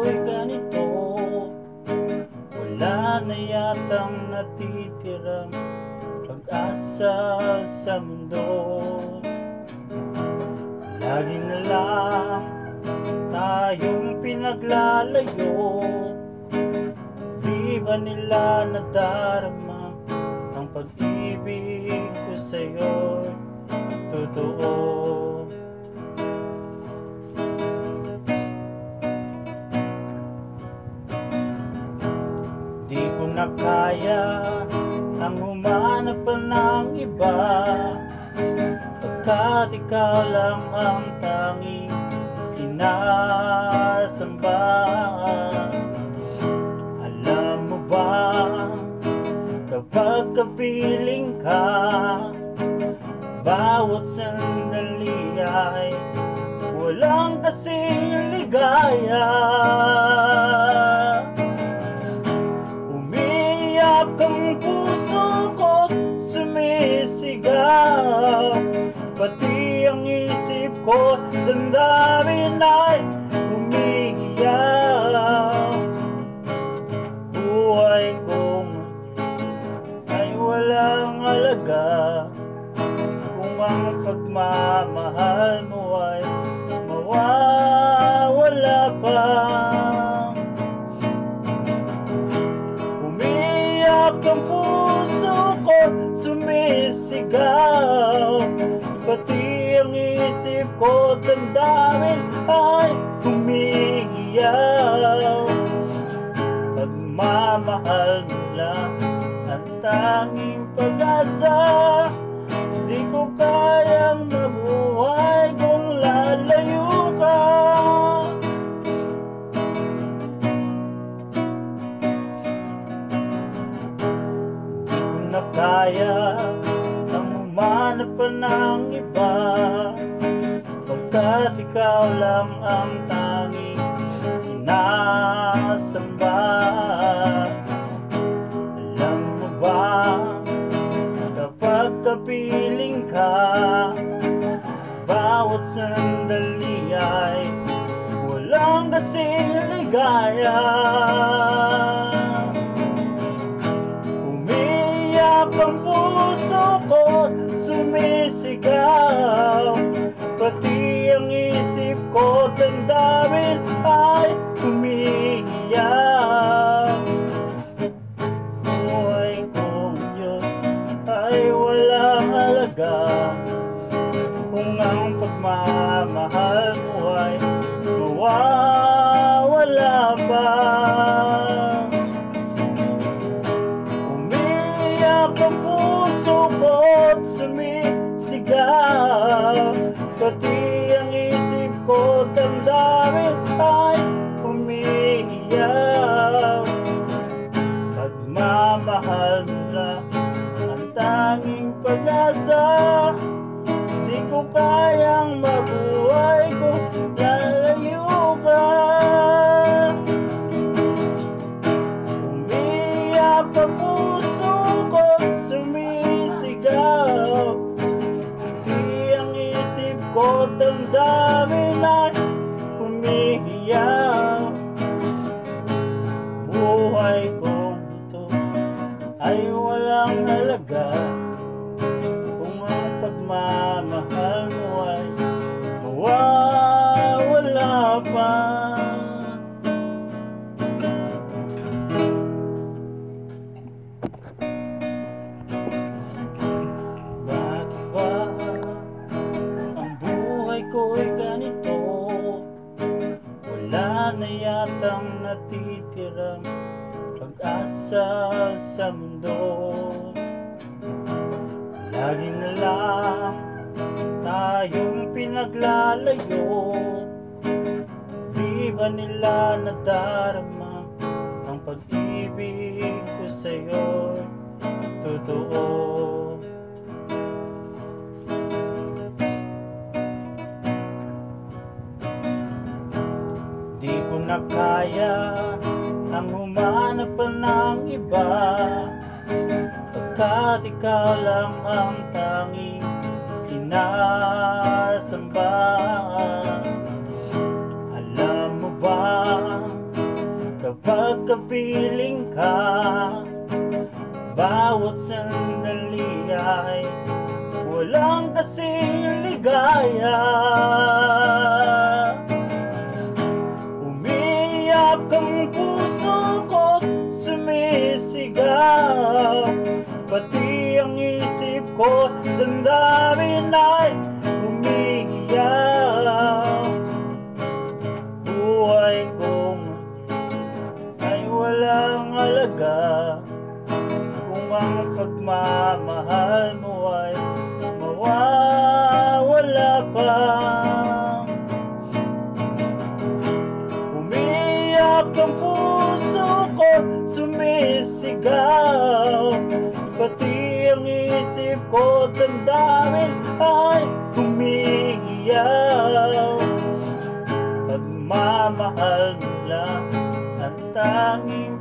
ko'y ganito. Wala na yatang natitirang pag-asa sa mundo. Lagi na lang tayong pinaglalayo. Di ba nila nadarama ang pag-ibig ko sa'yo'y totoo? Di ko na kaya ang humanap pa ng iba, pagkat ikaw lang ang tanging sinasamba. Alam mo ba, kapag kapiling ka, bawat sandali ay walang kasing ligaya. Umiiyak ang puso ko, sumisigaw, pati ang isip ko, damdamin ay umiiyak. Buhay kong ay walang halaga kung ang pagmamahal mo ay mawawala pa. Umiiyak ang puso ko, sumisigaw, pati ang isip ko, damdamin ay umiiyak. Pagmamahal mo lang ang tanging pag-asa, di ko kayang mabuhay kung lalayo ka. Di ko na kaya ang humanap pa ng iba, pagkat ikaw lang ang tanging sinasamba. Alam mo ba, kapag kapiling ka, bawat sandali ay walang kasing ligaya. Umiiyak ang puso ko, sumisigaw, pati ang isip ko, damdamin ay umiiyak. Buhay kong yun ay walang halaga kung ang pagmamahal mo ay mawawala pa. Umiiyak ang puso ko't sumisigaw, pati ang isip ko, damdamin ay umiiyak. Pagmamahal mo lang ang tanging pag-asa, di ko kayang mabuhay kung lalayo ka. Umiiyak ang puso ko't sumisigaw, di ang isip ko, damdamin ay umiiyak. Buhay kong ito ay walang halaga kung ang pagmamahal mo ay mawawala pa. Bakit ba ang buhay ko'y ganito? Wala na yatang natitirang pag-asa sa mundo. Lagi na lang tayong pinaglalayo. Di ba nila nadarama ang pag-ibig ko sa'yo'y totoo? Di ko na kaya ang humanap pa ng iba, pagkat ikaw lang ang tanging sinasamba. Alam mo ba, pagkapiling ka. Bawat sandali ay walang kasing ligaya. Umiiyak ang puso ko, sumisigaw, pati ang isip ko, damdamin ay umiiyak. Buhay kong ay walang halaga kung ang pagmamahal mo ay mawawala pa. Umiiyak ang puso ko, sumisigaw, pati ang isip ko, damdamin ay umiiyak. Pagmamahal mo lang ang tanging